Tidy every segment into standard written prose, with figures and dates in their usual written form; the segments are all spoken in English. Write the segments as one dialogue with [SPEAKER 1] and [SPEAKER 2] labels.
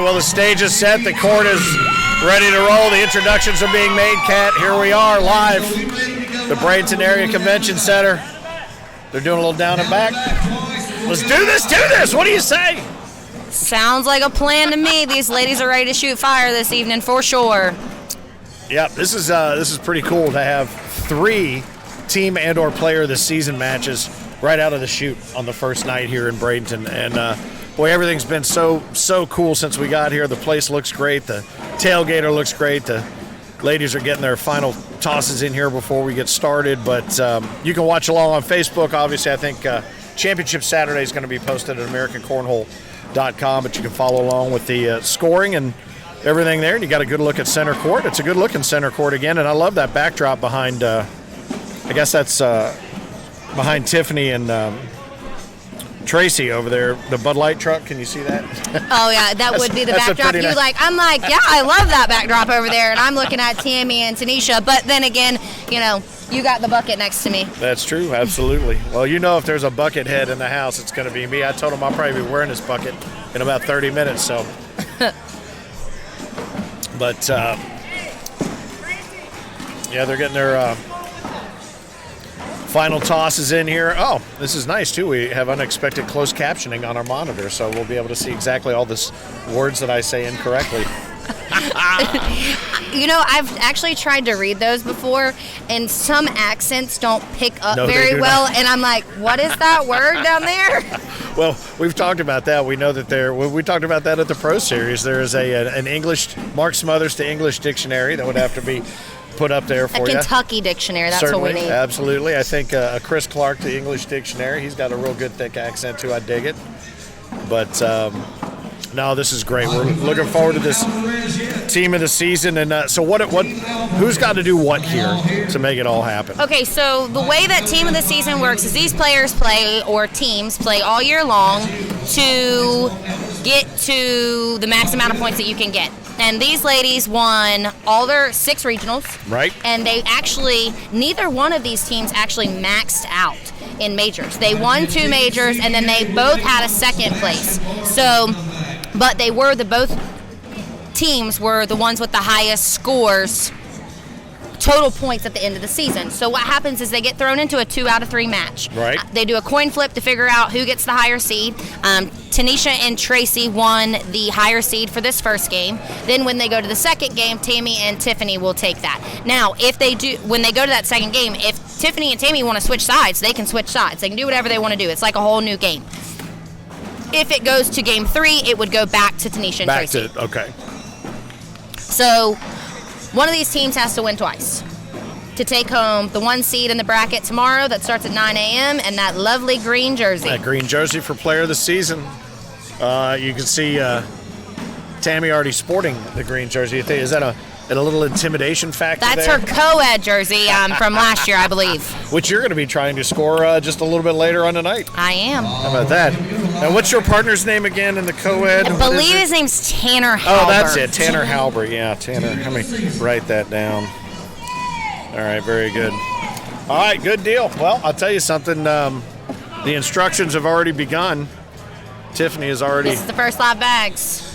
[SPEAKER 1] well, the stage is set. The court is ready to roll. The introductions are being made, Kat. Here we are live. The Bradenton Area Convention Center. They're doing a little down and back. Let's do this. What do you say?
[SPEAKER 2] Sounds like a plan to me. These ladies are ready to shoot fire this evening for sure.
[SPEAKER 1] Yep, this is pretty cool to have 3 team and or player of the season matches right out of the chute on the first night here in Bradenton. And boy, everything's been so cool since we got here. The place looks great. The tailgater looks great. The ladies are getting their final tosses in here before we get started. But you can watch along on Facebook. Obviously, I think Championship Saturday is going to be posted at AmericanCornhole.com, but you can follow along with the scoring and everything there. And you got a good look at center court. It's a good looking center court again, and I love that backdrop behind. I guess that's behind Tiffany and Tracy over there. The Bud Light truck. Can you see that?
[SPEAKER 2] Oh yeah, that would be the backdrop. I'm like, yeah, I love that backdrop over there, and I'm looking at Tammy and Teanitia. But then again, you got the bucket next to me. That's true, absolutely. Well, if there's a bucket head in the house, it's going to be me. I told him I'll probably be wearing this bucket in about 30 minutes. So. But, yeah, they're getting their final tosses in here. Oh, this is nice, too. We have unexpected closed captioning on our monitor, so we'll be able to see exactly all the words that I say incorrectly. I've actually tried to read those before, and some accents don't pick up very well, and I'm like, what is that word down there? Well, we've talked about that. We know that we talked about that at the Pro Series. There is an English, Mark Smothers to English dictionary that would have to be put up there for you. A Kentucky dictionary, that's certainly what we need. Absolutely. I think a Chris Clark to English dictionary. He's got a real good thick accent, too. I dig it. But, no, this is great. We're looking forward to this team of the season. And so who's got to do what here to make it all happen? Okay, so the way that team of the season works is these players play, or teams play all year long to get to the max amount of points that you can get. And these ladies won all their 6 regionals. Right. And neither one of these teams actually maxed out in majors. They won 2 majors, and then they both had a second place. But both teams were the ones with the highest scores, total points at the end of the season. So what happens is they get thrown into a 2 out of 3 match. Right. They do a coin flip to figure out who gets the higher seed. Tanisha and Tracy won the higher seed for this first game. Then when they go to the second game, Tammy and Tiffany will take that. Now, when they go to that second game, if Tiffany and Tammy want to switch sides, they can switch sides. They can do whatever they want to do. It's like a whole new game. If it goes to game 3, it would go back to Tanisha and Tracy. Okay. So one of these teams has to win twice to take home the 1 seed in the bracket tomorrow that starts at 9 a.m. and that lovely green jersey. That green jersey for player of the season. You can see Tammy already sporting the green jersey. Is that a little intimidation factor? That's there? Her co-ed jersey from last year, I believe. Which you're going to be trying to score just a little bit later on tonight. I am. How about that? Now, what's your partner's name again in the co-ed? I believe his name's Tanner Halber. Oh, that's it. Tanner Halber. Yeah, Tanner. Let me write that down. All right, very good. All right, good deal. Well, I'll tell you something. The instructions have already begun. Tiffany is already... This is the first lot bags.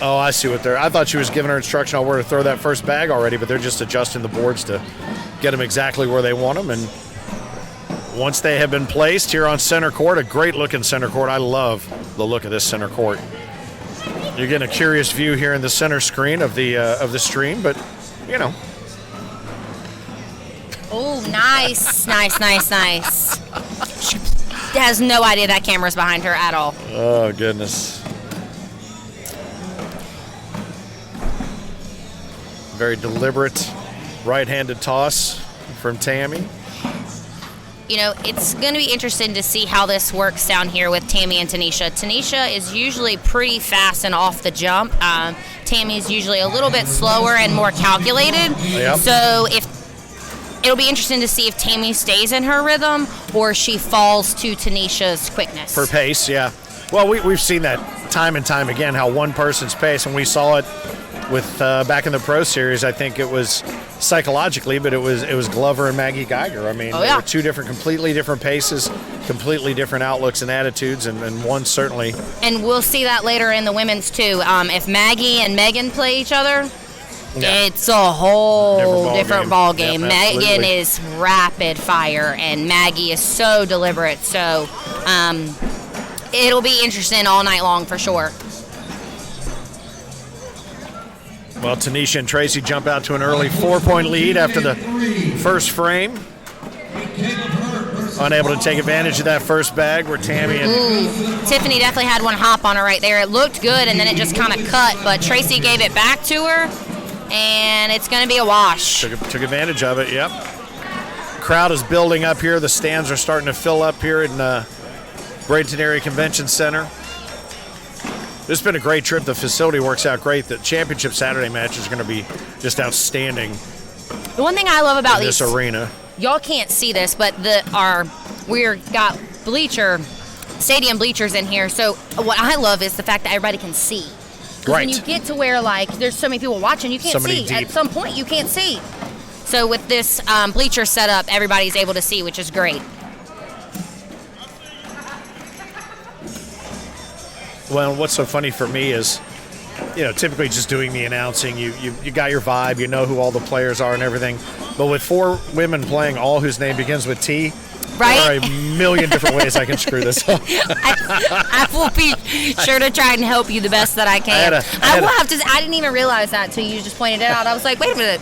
[SPEAKER 2] Oh, I see what I thought she was giving her instruction on where to throw that first bag already, but they're just adjusting the boards to get them exactly where they want them. And once they have been placed here on center court, a great-looking center court. I love the look of this center court. You're getting a curious view here in the center screen of the stream, but, Oh, nice, nice. She has no idea that camera's behind her at all. Oh, goodness. Very deliberate right-handed toss from Tammy. It's going to be interesting to see how this works down here with Tammy and Tanisha. Tanisha is usually pretty fast and off the jump. Tammy is usually a little bit slower and more calculated. Yep. So it'll be interesting to see if Tammy stays in her rhythm or she falls to Tanisha's quickness. For pace, yeah. Well, we've seen that time and time again, how one person's pace, and we saw it
[SPEAKER 1] with back in the Pro Series, I think it was psychologically, but it was Glover and Maggie Geiger. I mean, they were two completely different paces, completely different outlooks and attitudes, and one certainly.
[SPEAKER 2] And we'll see that later in the women's too. If Maggie and Megan play each other, it's a whole different ball game. Yep, Megan is rapid fire, and Maggie is so deliberate. So it'll be interesting all night long for sure.
[SPEAKER 1] Well, Teanitia and Tracy jump out to an early 4-point lead after the first frame. Unable to take advantage of that first bag where Tammy and...
[SPEAKER 2] Tiffany definitely had one hop on her right there. It looked good, and then it just kind of cut, but Tracy gave it back to her, and it's going to be a wash.
[SPEAKER 1] Took advantage of it, yep. Crowd is building up here. The stands are starting to fill up here in Bradenton Area Convention Center. This has been a great trip. The facility works out great. The championship Saturday match is going to be just outstanding.
[SPEAKER 2] The one thing I love about
[SPEAKER 1] this arena,
[SPEAKER 2] y'all can't see this, but we've got stadium bleachers in here. So what I love is the fact that everybody can see.
[SPEAKER 1] Right.
[SPEAKER 2] When you get to where there's so many people watching, you can't see.
[SPEAKER 1] Deep.
[SPEAKER 2] At some point, you can't see. So with this bleacher setup, everybody's able to see, which is great.
[SPEAKER 1] Well, what's so funny for me is, typically just doing the announcing, you got your vibe, you know who all the players are and everything. But with 4 women playing, all whose name begins with T,
[SPEAKER 2] right?
[SPEAKER 1] There are a million different ways I can screw this up.
[SPEAKER 2] I will be sure to try and help you the best that I can. I didn't even realize that until you just pointed it out. I was like, wait a minute.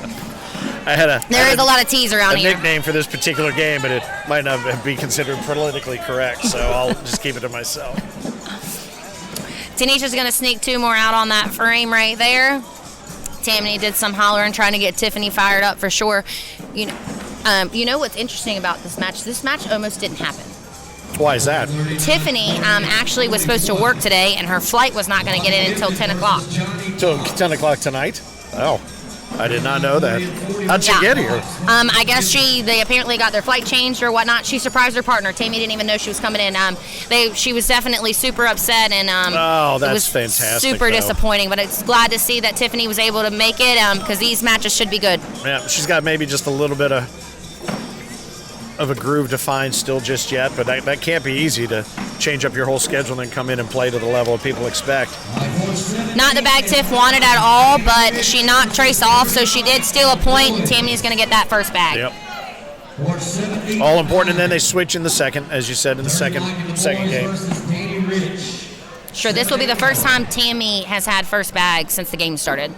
[SPEAKER 2] There is a lot of T's around here.
[SPEAKER 1] A nickname for this particular game, but it might not be considered politically correct, so I'll just keep it to myself.
[SPEAKER 2] Teanitia's going to sneak 2 more out on that frame right there. Tammy did some hollering, trying to get Tiffany fired up for sure. You know what's interesting about this match? This match almost didn't happen.
[SPEAKER 1] Why is that?
[SPEAKER 2] Tiffany actually was supposed to work today, and her flight was not going to get in until 10 o'clock.
[SPEAKER 1] Till 10 o'clock tonight? Oh, I did not know that. How'd she get here?
[SPEAKER 2] I guess they apparently got their flight changed or whatnot. She surprised her partner. Tammy didn't even know she was coming in. She was definitely super upset, and
[SPEAKER 1] that's
[SPEAKER 2] it was
[SPEAKER 1] fantastic.
[SPEAKER 2] Super disappointing. But it's glad to see that Tiffany was able to make it because these matches should be good.
[SPEAKER 1] Yeah, she's got maybe just a little bit of a groove to find still just yet, but that can't be easy to change up your whole schedule and then come in and play to the level people expect.
[SPEAKER 2] Not the bag Tiff wanted at all, but she knocked Trace off, so she did steal a point, and Tammy's going to get that first bag.
[SPEAKER 1] Yep. All important, and then they switch in the second, as you said, in the second game.
[SPEAKER 2] Sure, this will be the first time Tammy has had first bag since the game started.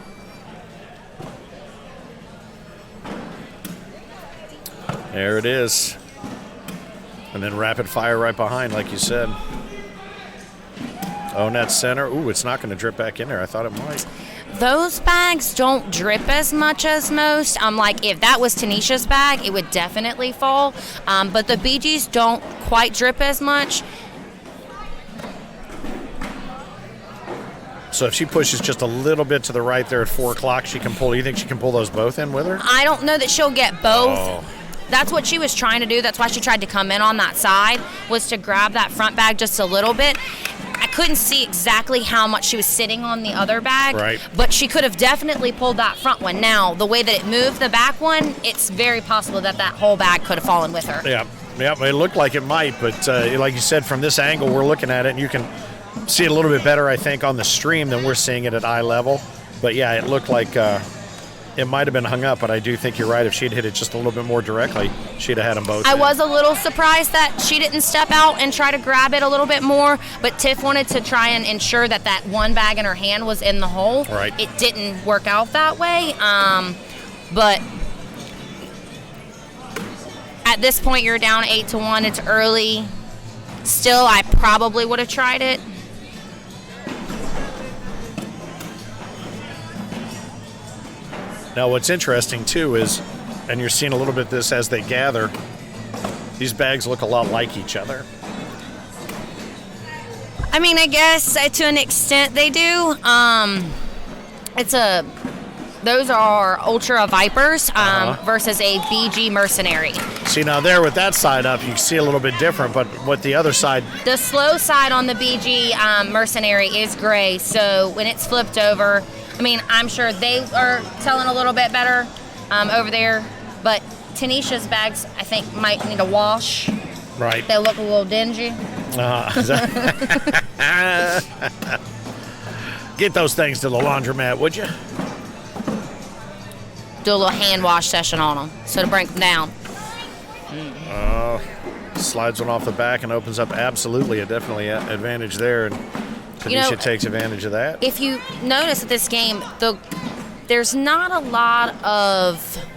[SPEAKER 1] There it is. And then rapid fire right behind, like you said. Oh, net center. Ooh, it's not going to drip back in there. I thought it might.
[SPEAKER 2] Those bags don't drip as much as most. If that was Teanitia's bag, it would definitely fall. But the BGs don't quite drip as much.
[SPEAKER 1] So if she pushes just a little bit to the right there at 4 o'clock, she can pull. You think she can pull those both in with her?
[SPEAKER 2] I don't know that she'll get both.
[SPEAKER 1] Oh.
[SPEAKER 2] That's what she was trying to do. That's why she tried to come in on that side, was to grab that front bag just a little bit. I couldn't see exactly how much she was sitting on the other bag,
[SPEAKER 1] right, but
[SPEAKER 2] she could have definitely pulled that front one. Now, the way that it moved the back one, it's very possible that whole bag could have fallen with her.
[SPEAKER 1] Yeah, it looked like it might, but like you said, from this angle we're looking at it, and you can see it a little bit better, I think, on the stream than we're seeing it at eye level. But yeah, it looked like it might have been hung up, but I do think you're right. If she'd hit it just a little bit more directly, she'd have had them both.
[SPEAKER 2] I was a little surprised that she didn't step out and try to grab it a little bit more, but Tiff wanted to try and ensure that one bag in her hand was in the hole.
[SPEAKER 1] Right.
[SPEAKER 2] It didn't work out that way, but at this point you're down 8-1. It's early. Still, I probably would have tried it.
[SPEAKER 1] Now, what's interesting, too, is, and you're seeing a little bit of this as they gather, these bags look a lot like each other.
[SPEAKER 2] I mean, I guess to an extent they do. Those are Ultra Vipers versus a BG Mercenary.
[SPEAKER 1] See, now there with that side up, you can see a little bit different, but what the other side...
[SPEAKER 2] The slow side on the BG Mercenary is gray, so when it's flipped over, I mean, I'm sure they are selling a little bit better over there, but Teanitia's bags, I think, might need a wash.
[SPEAKER 1] Right.
[SPEAKER 2] They look a little dingy.
[SPEAKER 1] Get those things to the laundromat, would you?
[SPEAKER 2] Do a little hand wash session on them so to break them down.
[SPEAKER 1] Slides one off the back and opens up absolutely a definitely advantage there, and Teanitia takes advantage of that.
[SPEAKER 2] If you notice at this game, there's not a lot of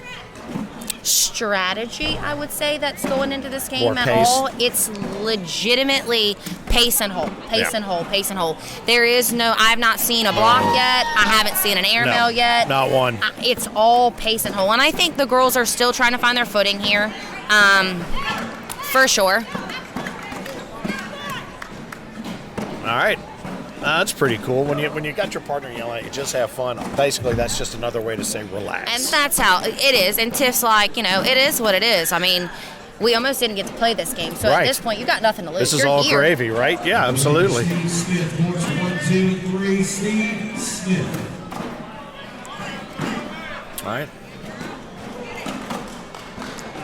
[SPEAKER 2] strategy, I would say, that's going into this game at all. It's legitimately pace and hold, pace and hold, pace and hold. There is no, I've not seen a block yet. I haven't seen an airmail yet.
[SPEAKER 1] Not one.
[SPEAKER 2] It's all pace and hold. And I think the girls are still trying to find their footing here, for sure.
[SPEAKER 1] All right. That's pretty cool. When you got your partner yelling at you, just have fun. Basically, that's just another way to say relax.
[SPEAKER 2] And that's how it is. And Tiff's like, it is what it is. I mean, we almost didn't get to play this game. So at this point, you got nothing to lose.
[SPEAKER 1] This is all gravy, right? Yeah, absolutely.
[SPEAKER 3] Steve Smith, course 1, 2, 3, Steve Smith.
[SPEAKER 1] All right.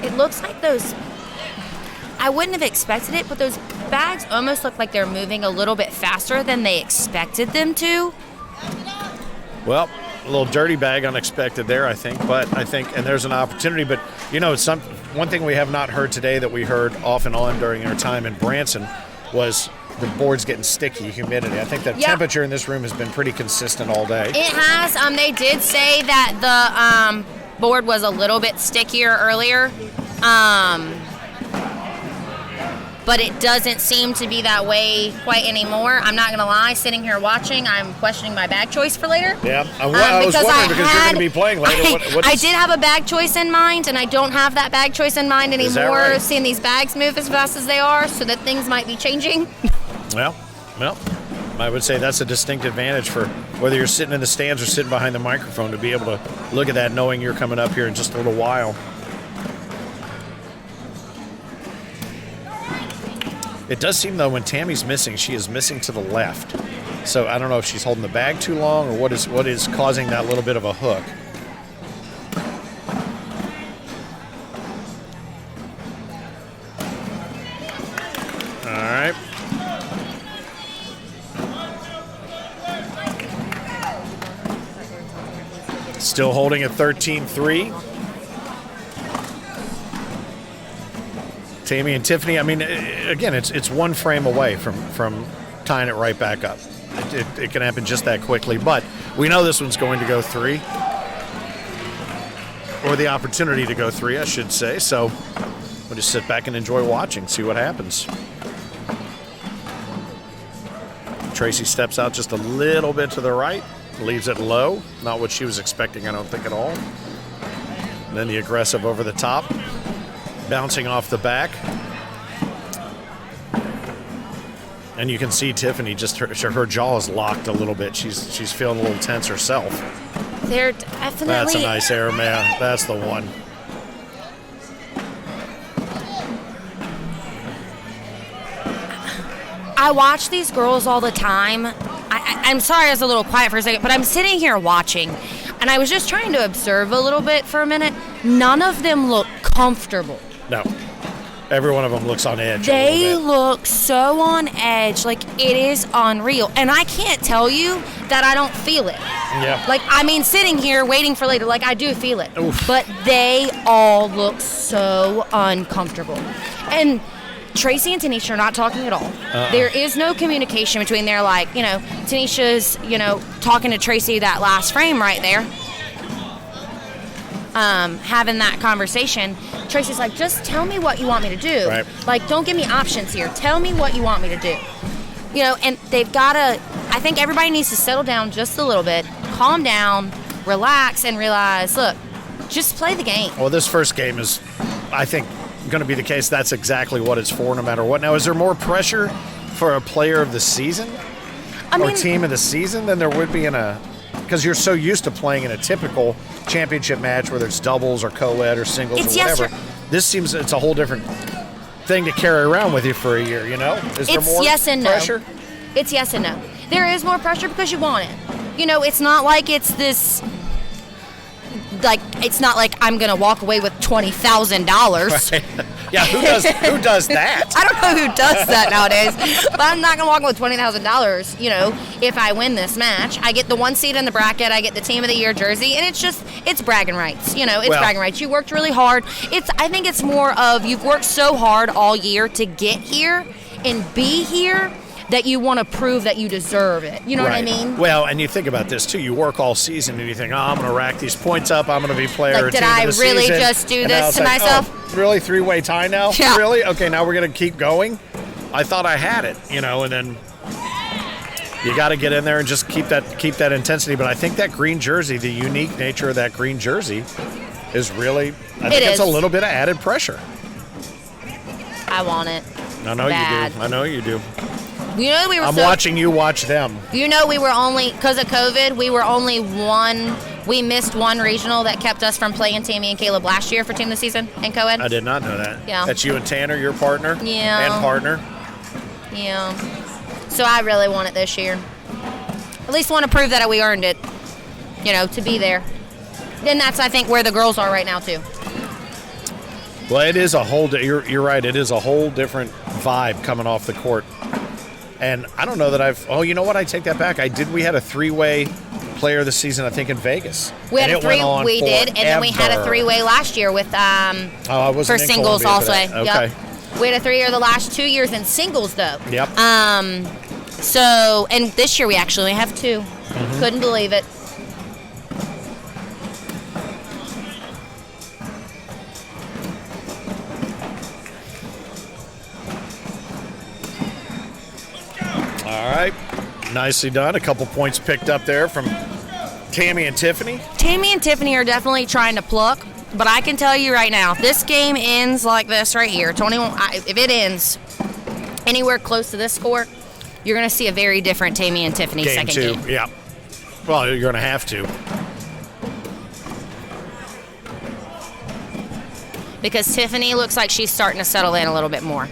[SPEAKER 2] It looks like those, I wouldn't have expected it, but those bags almost look like they're moving a little bit faster than they expected them to.
[SPEAKER 1] Well, a little dirty bag unexpected there, I think. But and there's an opportunity. But, one thing we have not heard today that we heard off and on during our time in Branson was the board's getting sticky, humidity. I think the temperature in this room has been pretty consistent all day.
[SPEAKER 2] It has. They did say that the board was a little bit stickier earlier. But it doesn't seem to be that way quite anymore. I'm not going to lie, sitting here watching, I'm questioning my bag choice for later.
[SPEAKER 1] Yeah, I was wondering because you're going to be playing later.
[SPEAKER 2] I did have a bag choice in mind, and I don't have that bag choice in mind anymore.
[SPEAKER 1] Is that right?
[SPEAKER 2] Seeing these bags move as fast as they are, so that things might be changing.
[SPEAKER 1] Well, I would say that's a distinct advantage for whether you're sitting in the stands or sitting behind the microphone to be able to look at that knowing you're coming up here in just a little while. It does seem, though, when Tammy's missing, she is missing to the left. So I don't know if she's holding the bag too long or what is causing that little bit of a hook. All right. Still holding at 13-3. Tammy and Tiffany, I mean, again, it's one frame away from tying it right back up. It can happen just that quickly, but we know this one's going to go 3. Or the opportunity to go 3, I should say. So we'll just sit back and enjoy watching, see what happens. Tracy steps out just a little bit to the right, leaves it low. Not what she was expecting, I don't think, at all. And then the aggressive over the top. Bouncing off the back. And you can see Tiffany, just her jaw is locked a little bit. She's feeling a little tense herself.
[SPEAKER 2] They're definitely...
[SPEAKER 1] That's a nice air, man. That's the one.
[SPEAKER 2] I watch these girls all the time. I'm sorry I was a little quiet for a second, but I'm sitting here watching, and I was just trying to observe a little bit for a minute. None of them look comfortable.
[SPEAKER 1] No. Every one of them looks on edge.
[SPEAKER 2] They look so on edge, like it is unreal. And I can't tell you that I don't feel it.
[SPEAKER 1] Yeah.
[SPEAKER 2] Like, I mean, sitting here waiting for later, like I do feel it.
[SPEAKER 1] Oof.
[SPEAKER 2] But they all look so uncomfortable. And Tracy and Teanitia are not talking at all. There is no communication between their, Tanitia's, talking to Tracy that last frame right there. Having that conversation. Tracy's like, just tell me what you want me to do.
[SPEAKER 1] Right.
[SPEAKER 2] Like, don't give me options here. Tell me what you want me to do. And they've got to, I think everybody needs to settle down just a little bit, calm down, relax, and realize, look, just play the game.
[SPEAKER 1] Well, this first game is, I think, going to be the case. That's exactly what it's for no matter what. Now, is there more pressure for a player of the season or team of the season than there would be in because you're so used to playing in a typical championship match, whether it's doubles or co-ed or singles or whatever. This seems it's a whole different thing to carry around with you for a year, Is there more
[SPEAKER 2] yes and
[SPEAKER 1] pressure?
[SPEAKER 2] No. It's yes and no. There is more pressure because you want it. it's not like it's this. Like, it's not like I'm gonna walk away with $20,000.
[SPEAKER 1] Right. Yeah, who does that?
[SPEAKER 2] I don't know who does that nowadays, but I'm not gonna walk away with $20,000. If I win this match, I get the 1 seed in the bracket, I get the Team of the Year jersey, and it's bragging rights. Bragging rights. You worked really hard. I think it's more of you've worked so hard all year to get here and be here, that you want to prove that you deserve it. You know what I mean?
[SPEAKER 1] Well, and you think about this, too. You work all season, and you think, I'm going to rack these points up. I'm going to be player
[SPEAKER 2] did I really just do this to myself?
[SPEAKER 1] Oh, really? 3-way tie now?
[SPEAKER 2] Yeah.
[SPEAKER 1] Really? Okay, now we're going to keep going? I thought I had it, and then you got to get in there and just keep that intensity. But I think that green jersey, the unique nature of that green jersey is really, I think it's a little bit of added pressure.
[SPEAKER 2] I want it.
[SPEAKER 1] I know you do. I know you do. I'm watching you watch them.
[SPEAKER 2] We were only, because of COVID, we missed one regional that kept us from playing Tammy and Caleb last year for Team of the Season in co-ed.
[SPEAKER 1] I did not know that.
[SPEAKER 2] Yeah.
[SPEAKER 1] That's you and Tanner, your partner?
[SPEAKER 2] Yeah.
[SPEAKER 1] And partner?
[SPEAKER 2] Yeah. So I really want it this year. At least want to prove that we earned it, to be there. Then that's, I think, where the girls are right now, too.
[SPEAKER 1] Well, it is you're right, it is a whole different vibe coming off the court. And I don't know that you know what? I take that back. We had a 3-way player this season, I think, in Vegas.
[SPEAKER 2] We did, and then we had a 3-way last year with for singles also.
[SPEAKER 1] Okay.
[SPEAKER 2] Yep. We had a 3-year the last 2 years in singles though.
[SPEAKER 1] Yep.
[SPEAKER 2] And this year we actually have 2. Mm-hmm. Couldn't believe it.
[SPEAKER 1] All right, nicely done. A couple points picked up there from Tammy and Tiffany.
[SPEAKER 2] Tammy and Tiffany are definitely trying to pluck, but I can tell you right now, if this game ends like this right here, 21. If it ends anywhere close to this score, you're going to see a very different Tammy and Tiffany second game.
[SPEAKER 1] Yeah. Well, you're going to have to.
[SPEAKER 2] Because Tiffany looks like she's starting to settle in a little bit more.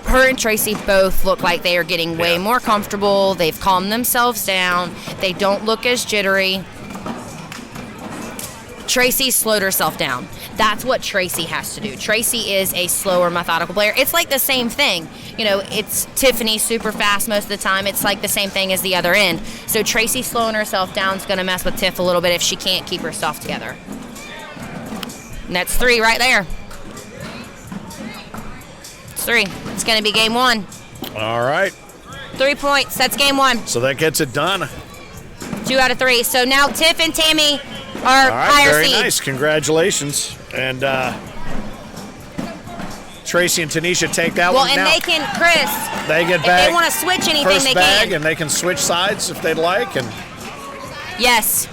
[SPEAKER 2] Her and Tracy both look like they are getting way more comfortable. They've calmed themselves down. They don't look as jittery. Tracy slowed herself down. That's what Tracy has to do. Tracy is a slower, methodical player. It's like the same thing. It's Tiffany super fast most of the time. It's like the same thing as the other end. So Tracy slowing herself down is going to mess with Tiff a little bit if she can't keep herself together. And that's 3 right there. 3. It's going to be game 1.
[SPEAKER 1] All right.
[SPEAKER 2] 3 points. That's game 1.
[SPEAKER 1] So that gets it done.
[SPEAKER 2] 2 out of 3. So now Tiff and Tammy are higher
[SPEAKER 1] very
[SPEAKER 2] seed.
[SPEAKER 1] Very nice. Congratulations. And Tracy and Teanitia take that one.
[SPEAKER 2] Well, and
[SPEAKER 1] now,
[SPEAKER 2] they can, Chris,
[SPEAKER 1] they get
[SPEAKER 2] if
[SPEAKER 1] back
[SPEAKER 2] they want to switch anything,
[SPEAKER 1] first
[SPEAKER 2] they
[SPEAKER 1] bag,
[SPEAKER 2] can.
[SPEAKER 1] And they can switch sides if they'd like. And
[SPEAKER 2] yes.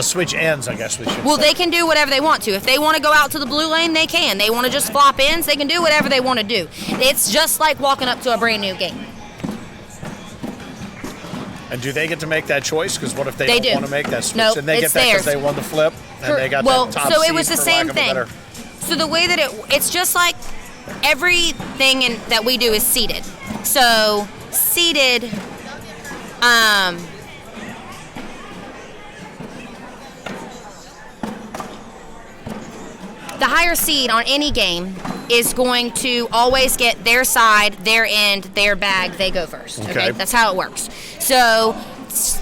[SPEAKER 1] Switch ends, I guess we should
[SPEAKER 2] Well,
[SPEAKER 1] say.
[SPEAKER 2] they can do whatever they want to. If they want to go out to the blue lane, they can. They want to just flop ends, they can do whatever they want to do. It's just like walking up to a brand new game.
[SPEAKER 1] And do they get to make that choice? Because what if they don't want to make that switch?
[SPEAKER 2] Nope,
[SPEAKER 1] and they get that because they won the flip and they got that top
[SPEAKER 2] so
[SPEAKER 1] seed,
[SPEAKER 2] it was the same thing. So the way that it's just like everything that we do is seeded. So seeded, the higher seed on any game is going to always get their side, their end, their bag. They go first. Okay? That's how it works. So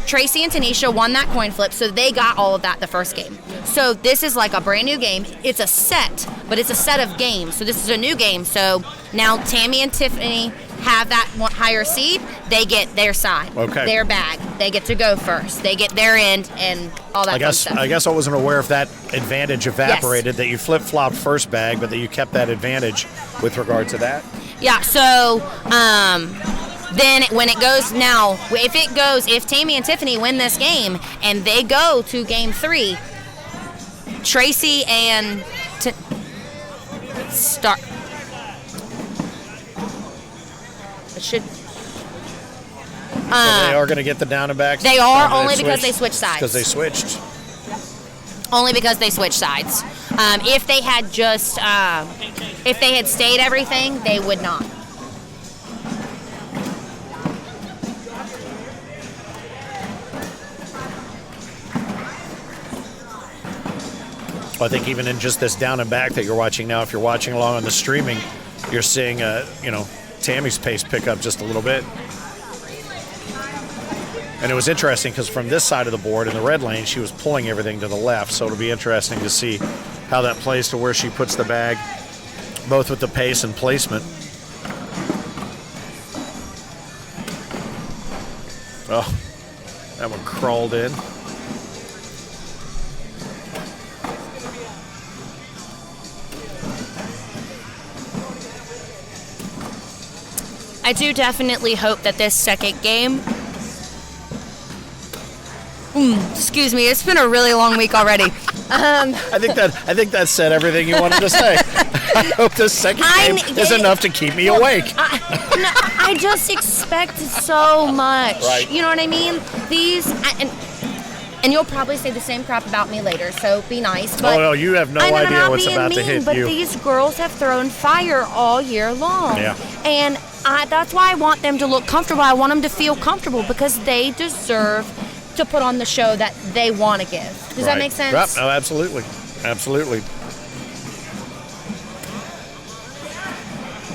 [SPEAKER 2] Tracy and Teanitia won that coin flip, so they got all of that the first game. So this is like a brand new game. It's a set, but it's a set of games. So this is a new game. So now Tammy and Tiffany have that higher seed. They get their side, their bag. They get to go first. They get their end and all that fun stuff.
[SPEAKER 1] I guess I wasn't aware if that advantage evaporated, that you flip-flopped first bag, but that you kept that advantage with regard to that.
[SPEAKER 2] Yeah, so then when it goes now, if Tammy and Tiffany win this game and they go to game 3, Tracy and start. It should.
[SPEAKER 1] So they are going to get the down and back.
[SPEAKER 2] They are only because they switched sides.
[SPEAKER 1] Because they switched.
[SPEAKER 2] Only because they switched sides. If they had just, if they had stayed everything, they would not.
[SPEAKER 1] Well, I think even in just this down and back that you're watching now, if you're watching along on the streaming, you're seeing, Tammy's pace pick up just a little bit. And it was interesting because from this side of the board in the red lane, she was pulling everything to the left. So it'll be interesting to see how that plays to where she puts the bag, both with the pace and placement. Oh, that one crawled in.
[SPEAKER 2] I do definitely hope that this second game, excuse me, it's been a really long week already.
[SPEAKER 1] I think that said everything you wanted to say. I hope this second game is enough to keep me awake.
[SPEAKER 2] I just expect so much.
[SPEAKER 1] Right.
[SPEAKER 2] You know what I mean? These, and you'll probably say the same crap about me later, so be nice. But
[SPEAKER 1] no, you have no idea what's about to hit
[SPEAKER 2] but
[SPEAKER 1] you.
[SPEAKER 2] But these girls have thrown fire all year long.
[SPEAKER 1] Yeah.
[SPEAKER 2] And that's why I want them to look comfortable. I want them to feel comfortable because they deserve to put on the show that they want to give. Does that make sense?
[SPEAKER 1] Yep. No, absolutely. Absolutely.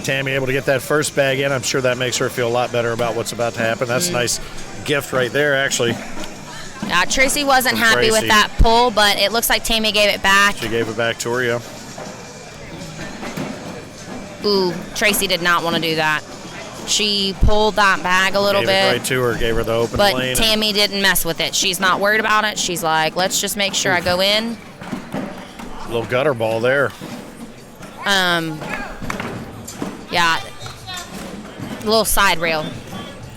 [SPEAKER 1] Tammy able to get that first bag in. I'm sure that makes her feel a lot better about what's about to happen. That's a nice gift right there, actually.
[SPEAKER 2] Tracy wasn't happy with that pull, but it looks like Tammy gave it back.
[SPEAKER 1] She gave it back to her, yeah.
[SPEAKER 2] Ooh, Tracy did not want to do that. She pulled that bag a little bit.
[SPEAKER 1] Gave it right to her, gave her the open lane.
[SPEAKER 2] But Tammy didn't mess with it. She's not worried about it. She's like, let's just make sure I go in.
[SPEAKER 1] A little gutter ball there.
[SPEAKER 2] Yeah. A little side rail.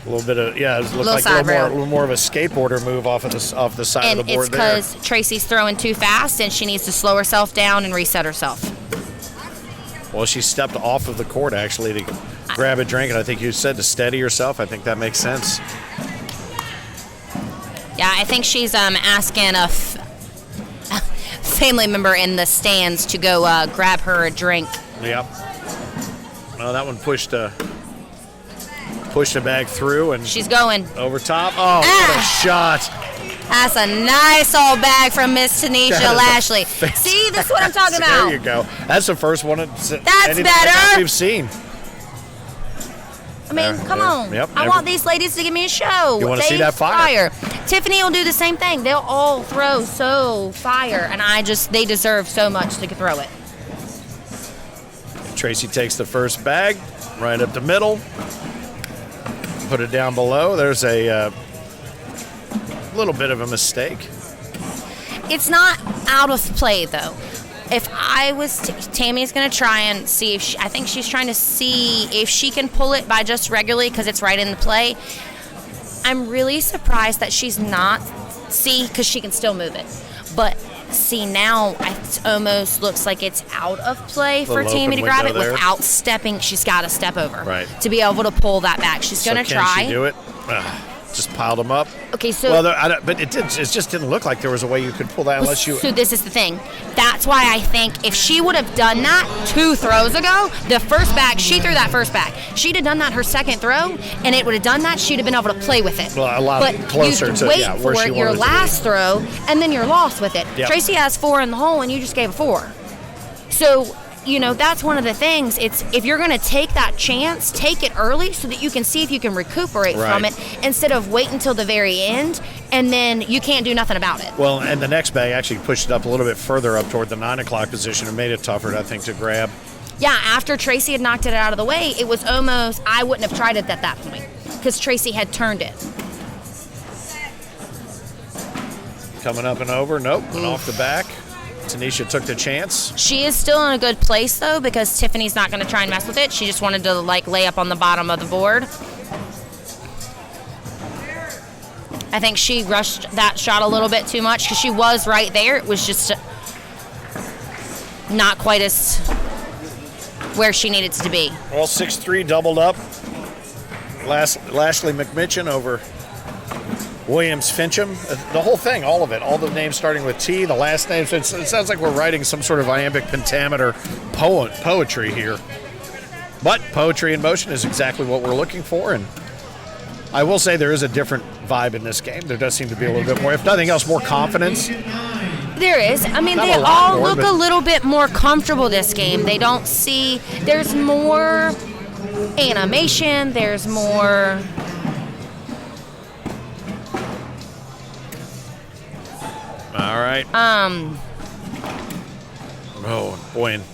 [SPEAKER 1] A little bit of, it looked like a little more of a skateboarder move off the side of the board there. And
[SPEAKER 2] it's because Tracy's throwing too fast and she needs to slow herself down and reset herself.
[SPEAKER 1] Well, she stepped off of the court, actually, to grab a drink, and I think you said to steady herself. I think that makes sense.
[SPEAKER 2] Yeah, I think she's asking a family member in the stands to go grab her a drink.
[SPEAKER 1] Yep. Well, that one pushed a bag through, and
[SPEAKER 2] she's going
[SPEAKER 1] over top. Oh, what a shot!
[SPEAKER 2] That's a nice old bag from Miss Teanitia Lashley. See, this is what I'm talking about.
[SPEAKER 1] There you go. That's the first one.
[SPEAKER 2] That's better.
[SPEAKER 1] We've seen.
[SPEAKER 2] I mean, come on.
[SPEAKER 1] Yep,
[SPEAKER 2] I want these ladies to give me a show.
[SPEAKER 1] You want to see that fire?
[SPEAKER 2] Tiffany will do the same thing. They'll all throw so fire, and they deserve so much to throw it.
[SPEAKER 1] Tracy takes the first bag right up the middle. Put it down below. There's a little bit of a mistake.
[SPEAKER 2] It's not out of play, though. If I was Tammy's going to try and see if I think she's trying to see if she can pull it by just regularly because it's right in the play. I'm really surprised that she's not, because she can still move it. But see, now it almost looks like it's out of play for Tammy to grab it without stepping. She's got to step over to be able to pull that back. She's going to try.
[SPEAKER 1] Can she do it? Just piled them up.
[SPEAKER 2] Okay, so
[SPEAKER 1] but it just didn't look like there was a way you could pull that unless you.
[SPEAKER 2] So this is the thing. That's why I think if she would have done that 2 throws ago, the first bag, she threw that first bag. She'd have done that her second throw, and it would have done that. She'd have been able to play with it.
[SPEAKER 1] Well, a lot closer to
[SPEAKER 2] wait for your last throw, and then you're lost with it.
[SPEAKER 1] Yep.
[SPEAKER 2] Tracy has 4 in the hole, and you just gave a 4. So. That's one of the things. It's if you're going to take that chance, take it early so that you can see if you can recuperate from it instead of wait until the very end and then you can't do nothing about it.
[SPEAKER 1] Well, and the next bag actually pushed it up a little bit further up toward the 9 o'clock position and made it tougher, I think, to grab.
[SPEAKER 2] Yeah, after Tracy had knocked it out of the way, it was almost, I wouldn't have tried it at that point because Tracy had turned it.
[SPEAKER 1] Coming up and over. Nope, and off the back. Teanitia took the chance.
[SPEAKER 2] She is still in a good place, though, because Tiffany's not going to try and mess with it. She just wanted to, lay up on the bottom of the board. I think she rushed that shot a little bit too much because she was right there. It was just not quite as where she needed to be.
[SPEAKER 1] Well, 6-3 doubled up. Lashley McMitchin over Williams Fincham, the whole thing, all of it, all the names starting with T, the last names. It sounds like we're writing some sort of iambic pentameter poetry here. But poetry in motion is exactly what we're looking for. And I will say there is a different vibe in this game. There does seem to be a little bit more, if nothing else, more confidence
[SPEAKER 2] There is. I mean,
[SPEAKER 1] Not
[SPEAKER 2] they
[SPEAKER 1] a lot
[SPEAKER 2] all
[SPEAKER 1] more,
[SPEAKER 2] look
[SPEAKER 1] but-
[SPEAKER 2] a little bit more comfortable this game. They don't see. There's more animation. There's more.
[SPEAKER 1] All right. Oh boy, and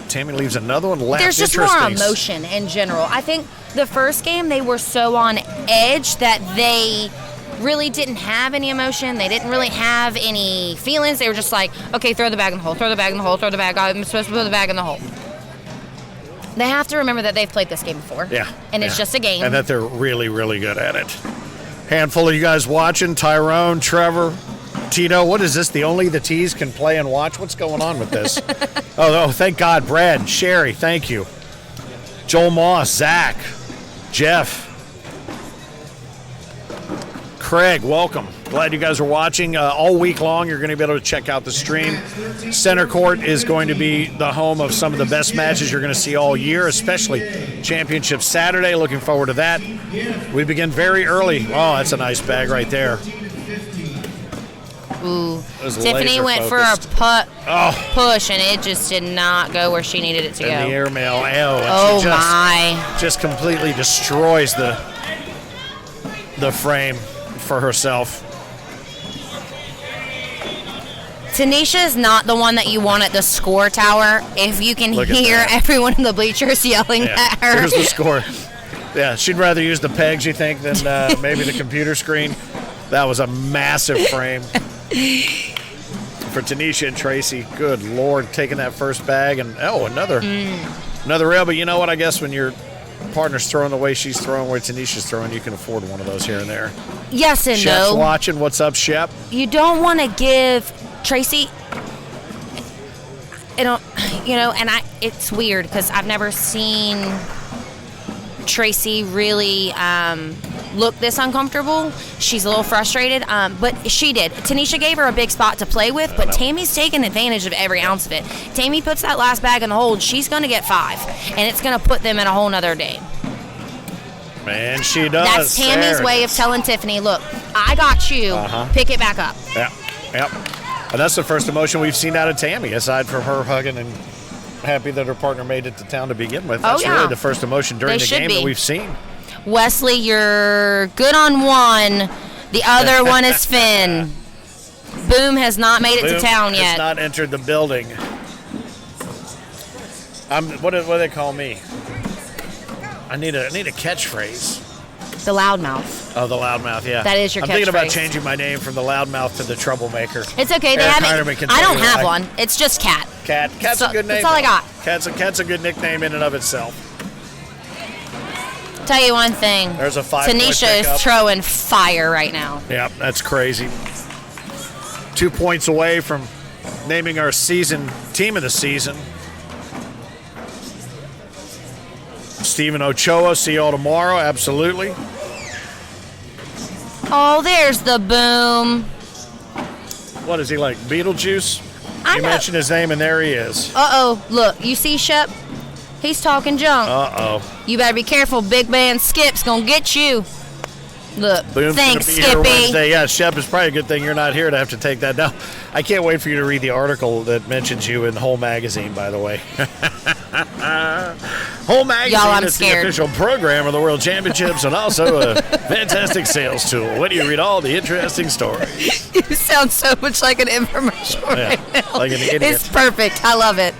[SPEAKER 1] Tammy leaves another one left.
[SPEAKER 2] There's just more emotion in general. I think the first game they were so on edge that they really didn't have any emotion. They didn't really have any feelings. They were just like, okay, throw the bag in the hole, throw the bag in the hole, throw the bag. I'm supposed to throw the bag in the hole. They have to remember that they've played this game before.
[SPEAKER 1] Yeah.
[SPEAKER 2] And it's just a game.
[SPEAKER 1] And that they're really, really good at it. Handful of you guys watching. Tyrone, Trevor, Tito. What is this? Only the T's can play and watch? What's going on with this? oh, thank God. Brad, Sherry, thank you. Joel Moss, Zach, Jeff, Craig, welcome. Glad you guys are watching. All week long, you're going to be able to check out the stream. Center Court is going to be the home of some of the best matches you're going to see all year, especially Championship Saturday. Looking forward to that. We begin very early. Oh, that's a nice bag right there.
[SPEAKER 2] Ooh. Tiffany went for a push, and it just did not go where she needed it to go.
[SPEAKER 1] And the airmail.
[SPEAKER 2] Oh, my.
[SPEAKER 1] Just completely destroys the frame for herself.
[SPEAKER 2] Tanisha is not the one that you want at the score tower if you can hear everyone in the bleachers yelling at her.
[SPEAKER 1] Here's the score. Yeah, she'd rather use the pegs, you think, than maybe the computer screen. That was a massive frame. For Teanitia and Tracy, good Lord, taking that first bag and another rail. But you know what? I guess when your partner's throwing the way she's throwing, where Tanisia's throwing, you can afford one of those here and there.
[SPEAKER 2] Yes and
[SPEAKER 1] Shep's
[SPEAKER 2] no.
[SPEAKER 1] watching. What's up, Shep?
[SPEAKER 2] You don't want to give Tracy. It's weird because I've never seen Tracy really look this uncomfortable. She's a little frustrated, but she did. Tanisha gave her a big spot to play with, but Tammy's taking advantage of every ounce of it. Tammy puts that last bag in the hole, and she's going to get 5, and it's going to put them in a whole nother game.
[SPEAKER 1] Man, she does.
[SPEAKER 2] That's Tammy's way of telling Tiffany, look, I got you. Pick it back up.
[SPEAKER 1] Yep. And that's the first emotion we've seen out of Tammy, aside from her hugging and happy that her partner made it to town to begin with. That's really the first emotion during the game that we've seen.
[SPEAKER 2] Wesley, you're good on one. The other one is Finn. Boom has not made it to town yet.
[SPEAKER 1] Has not entered the building. What do they call me? I need a catchphrase.
[SPEAKER 2] The loudmouth.
[SPEAKER 1] Oh, the loudmouth, yeah.
[SPEAKER 2] That is your catchphrase.
[SPEAKER 1] I'm thinking about changing my name from the loudmouth to the troublemaker.
[SPEAKER 2] It's okay. They haven't. I don't have one. It's just Cat.
[SPEAKER 1] Cat's a good name.
[SPEAKER 2] That's all I got.
[SPEAKER 1] Cat's a good nickname in and of itself.
[SPEAKER 2] Tell you one thing.
[SPEAKER 1] There's a 5-point
[SPEAKER 2] Tanisha
[SPEAKER 1] pickup.
[SPEAKER 2] is throwing fire right now.
[SPEAKER 1] Yeah, that's crazy. 2 points away from naming our team of the season. Stephen Ochoa, see you all tomorrow. Absolutely.
[SPEAKER 2] Oh, there's the boom.
[SPEAKER 1] What is he like, Beetlejuice? You mentioned his name, and there he is.
[SPEAKER 2] Uh-oh. Look, you see Shep? He's talking junk.
[SPEAKER 1] Uh-oh.
[SPEAKER 2] You better be careful. Big man Skip's going to get you. Look,
[SPEAKER 1] Boom's
[SPEAKER 2] thanks,
[SPEAKER 1] gonna be here
[SPEAKER 2] Skippy.
[SPEAKER 1] Wednesday. Yeah, Shep, it's probably a good thing you're not here to have to take that down. I can't wait for you to read the article that mentions you in Whole Magazine, by the way. Whole Magazine is the official program of the World Championships and also a fantastic sales tool. When do you read all the interesting stories?
[SPEAKER 2] You sound so much like an infomercial right now.
[SPEAKER 1] Like an idiot.
[SPEAKER 2] It's perfect. I love it.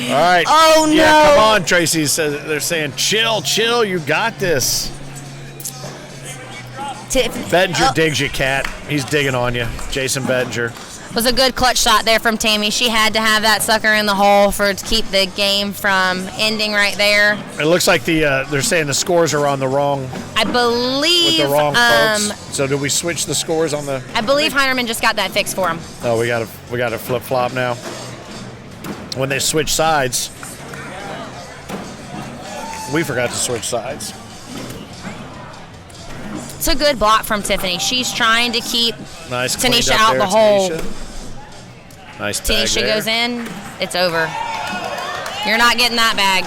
[SPEAKER 1] All right.
[SPEAKER 2] Oh, no.
[SPEAKER 1] Yeah, come on, Tracy. They're saying, chill, you got this. Bettinger digs you, Cat. He's digging on you. Jason Bettinger.
[SPEAKER 2] Was a good clutch shot there from Tammy. She had to have that sucker in the hole to keep the game from ending right there.
[SPEAKER 1] It looks like they're saying the scores are on the wrong.
[SPEAKER 2] I believe.
[SPEAKER 1] With the wrong folks. So do we switch the scores on the?
[SPEAKER 2] I believe Heinerman just got that fixed for him.
[SPEAKER 1] Oh, we got to flip flop now. When they switch sides, we forgot to switch sides.
[SPEAKER 2] It's a good block from Tiffany. She's trying to keep
[SPEAKER 1] Tanisha
[SPEAKER 2] out the hole.
[SPEAKER 1] Nice bag
[SPEAKER 2] Tanisha
[SPEAKER 1] there.
[SPEAKER 2] goes in. It's over. You're not getting that bag.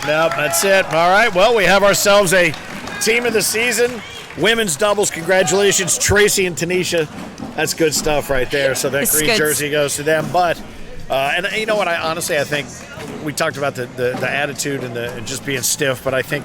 [SPEAKER 1] Nope, that's it. All right, well, we have ourselves a team of the season Women's doubles, congratulations, Tracy and Teanitia. That's good stuff right there. So that green jersey goes to them. But, and you know what, I think we talked about the attitude and just being stiff, but I think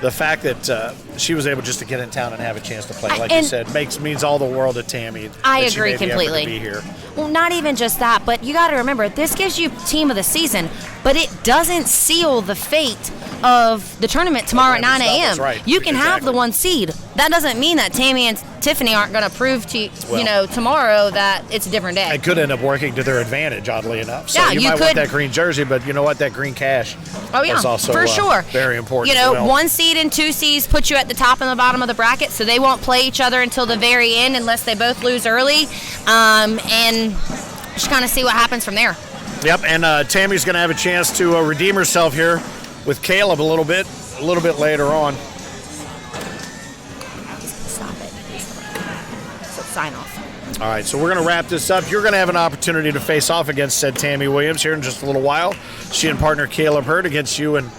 [SPEAKER 1] the fact that she was able just to get in town and have a chance to play, like you said, means all the world to Tammy.
[SPEAKER 2] I agree completely.
[SPEAKER 1] To be here.
[SPEAKER 2] Well, not even just that, but you got to remember, this gives you team of the season, but it doesn't seal the fate of the tournament tomorrow at 9 a.m.
[SPEAKER 1] Right.
[SPEAKER 2] You can have the 1 seed. That doesn't mean that Tammy and Tiffany aren't going to prove to tomorrow that it's a different day.
[SPEAKER 1] It could end up working to their advantage, oddly enough. So
[SPEAKER 2] yeah,
[SPEAKER 1] you might want that green jersey, but you know what? That green cash is also
[SPEAKER 2] for sure
[SPEAKER 1] very important.
[SPEAKER 2] 1 seed and 2 seeds put you at the top and the bottom of the bracket, so they won't play each other until the very end unless they both lose early, and just kind of see what happens from there.
[SPEAKER 1] Yep, and Tammy's going to have a chance to redeem herself here with Caleb a little bit later on.
[SPEAKER 2] Stop it. So sign off.
[SPEAKER 1] All right, so we're going to wrap this up. You're going to have an opportunity to face off against said Tammy Williams here in just a little while. She and partner Caleb Hurd against you and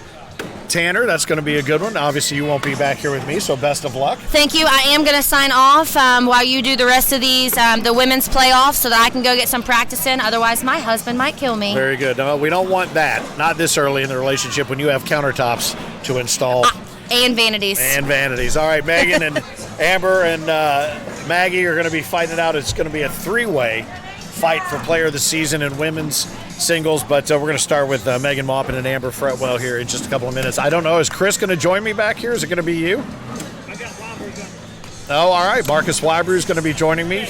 [SPEAKER 1] Tanner. That's going to be a good one. Obviously, you won't be back here with me, so best of luck.
[SPEAKER 2] Thank you. I am going to sign off while you do the rest of these, the women's playoffs, so that I can go get some practice in. Otherwise, my husband might kill me.
[SPEAKER 1] Very good. No, we don't want that. Not this early in the relationship when you have countertops to install.
[SPEAKER 2] And vanities.
[SPEAKER 1] All right, Megan and Amber and Maggie are going to be fighting it out. It's going to be a 3-way fight for player of the season in women's singles, but we're going to start with Megan Maupin and Amber Fretwell here in just a couple of minutes. I don't know, is Chris going to join me back here? Is it going to be you?
[SPEAKER 4] I got Wybrew.
[SPEAKER 1] Oh, all right. Marcus Wybrew is going to be joining me.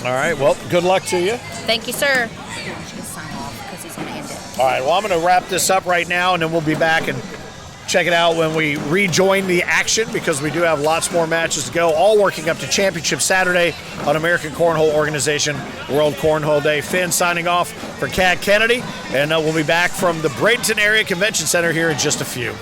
[SPEAKER 1] All right. Well, good luck to you.
[SPEAKER 2] Thank you, sir. Sign off because he's going to end it.
[SPEAKER 1] All right. Well, I'm going to wrap this up right now, and then we'll be back and check it out when we rejoin the action, because we do have lots more matches to go, all working up to Championship Saturday on American Cornhole Organization World Cornhole Day. Finn signing off for Kat Kennedy, and we'll be back from the Bradenton Area Convention Center here in just a few.